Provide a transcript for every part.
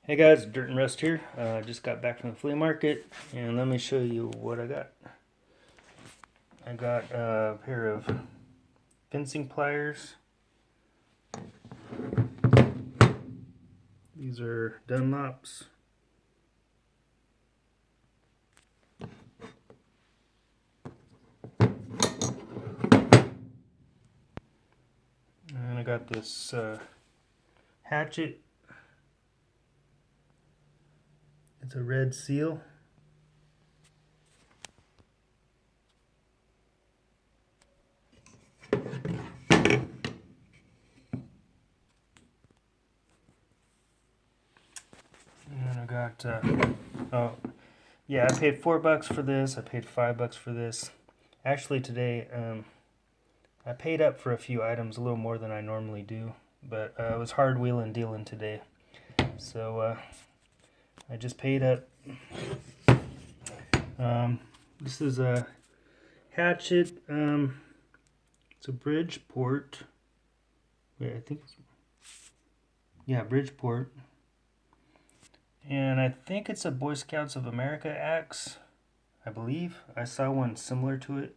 Hey guys, Dirt and Rust here. Just got back from the flea market, and let me show you what I got. I got a pair of fencing pliers. These are Dunlops. And I got this hatchet. It's a red seal. And I got, oh, yeah, I paid $4 for this. I paid $5 for this. Actually, today, I paid up for a few items, a little more than I normally do. But it was hard wheeling dealing today. So I just paid up. This is a hatchet. It's a Bridgeport. Wait, I think yeah, Bridgeport. And I think it's a Boy Scouts of America axe, I believe. I saw one similar to it.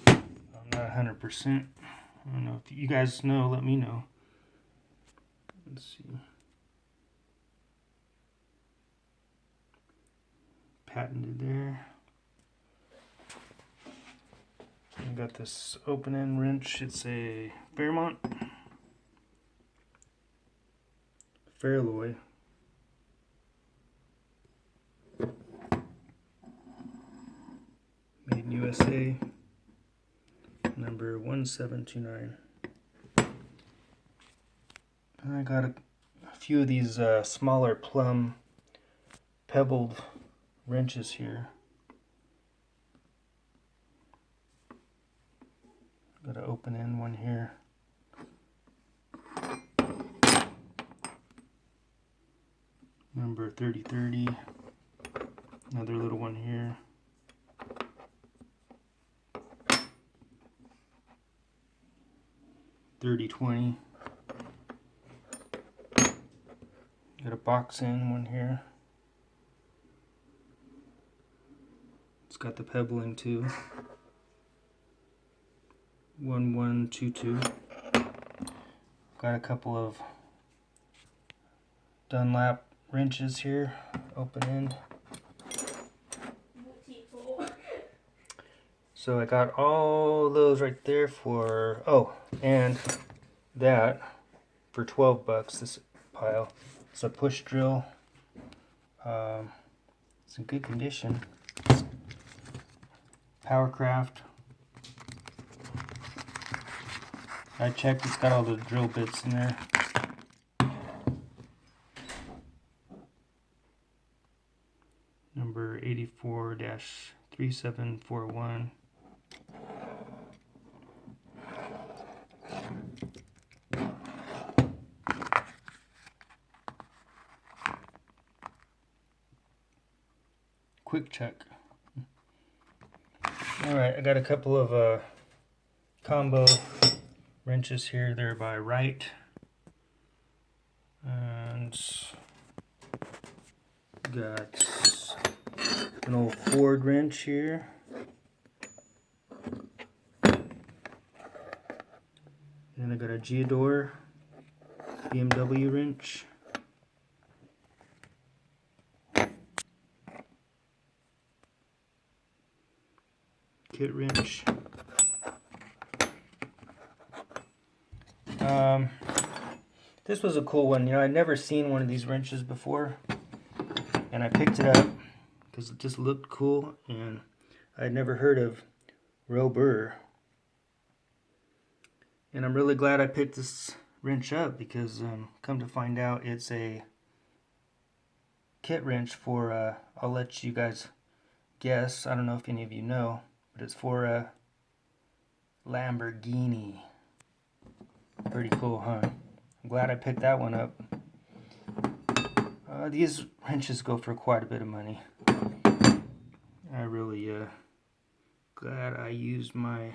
I'm not 100%. I don't know if you guys know, let me know. Let's see. Patented there. I got this open end wrench. It's a Fairmont. Fairloy. Made in USA. Number 1729. I got a few of these smaller plumb pebbled wrenches here. Got an open end one here. Number 3030. Another little one here. $30.20. Got a box end one here. It's got the pebbling too. 1122. Got a couple of Dunlap wrenches here, open end. So I got all those right there for, oh, and that for $12, this pile. It's a push drill. It's in good condition. Powercraft. I checked, it's got all the drill bits in there. Number 84-3741. Quick check. Alright, I got a couple of combo wrenches here. They're by Wright. And got an old Ford wrench here. And I got a Geodore BMW wrench. Kit wrench. This was a cool one. You know, I'd never seen one of these wrenches before, and I picked it up because it just looked cool, and I'd never heard of Robur. And I'm really glad I picked this wrench up because come to find out it's a kit wrench for, I'll let you guys guess, I don't know if any of you know, but it's for a Lamborghini. Pretty cool, huh? I'm glad I picked that one up. These wrenches go for quite a bit of money. I really glad I used my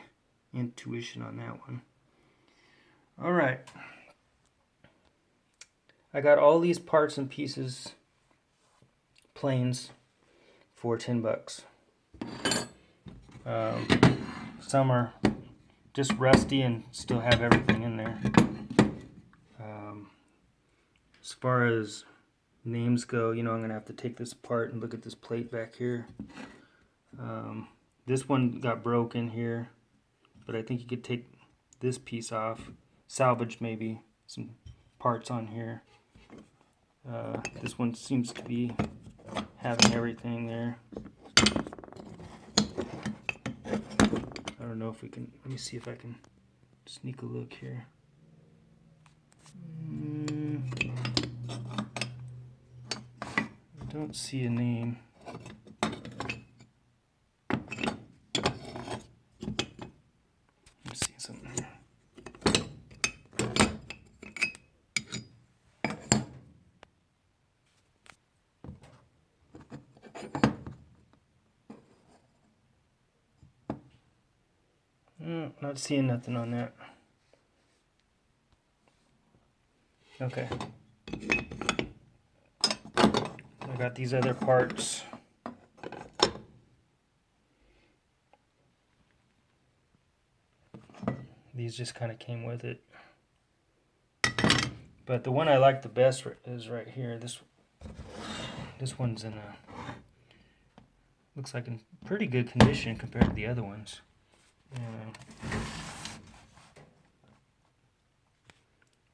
intuition on that one. Alright. I got all these parts and pieces, planes, for 10 bucks. Some are just rusty and still have everything in there. As far as names go, you know, I'm gonna have to take this apart and look at this plate back here. This one got broken here, but I think you could take this piece off, salvage maybe some parts on here. This one seems to be having everything there. I don't know if we can, let me see if I can sneak a look here. I don't see a name. Let's see something here. Not seeing nothing on that. Okay. I got these other parts. These just kind of came with it. But the one I like the best is right here. This one's in a, looks like in pretty good condition compared to the other ones.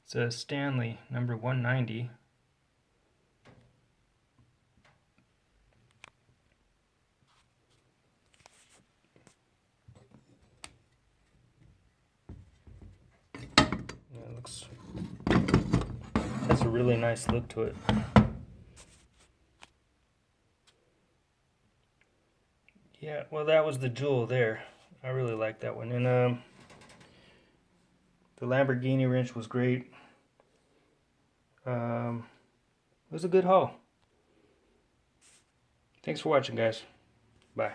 It's a Stanley number 190. Yeah, it looks, has a really nice look to it. Yeah, well, that was the jewel there. I really like that one. And the Lamborghini wrench was great. It was a good haul. Thanks for watching, guys. Bye.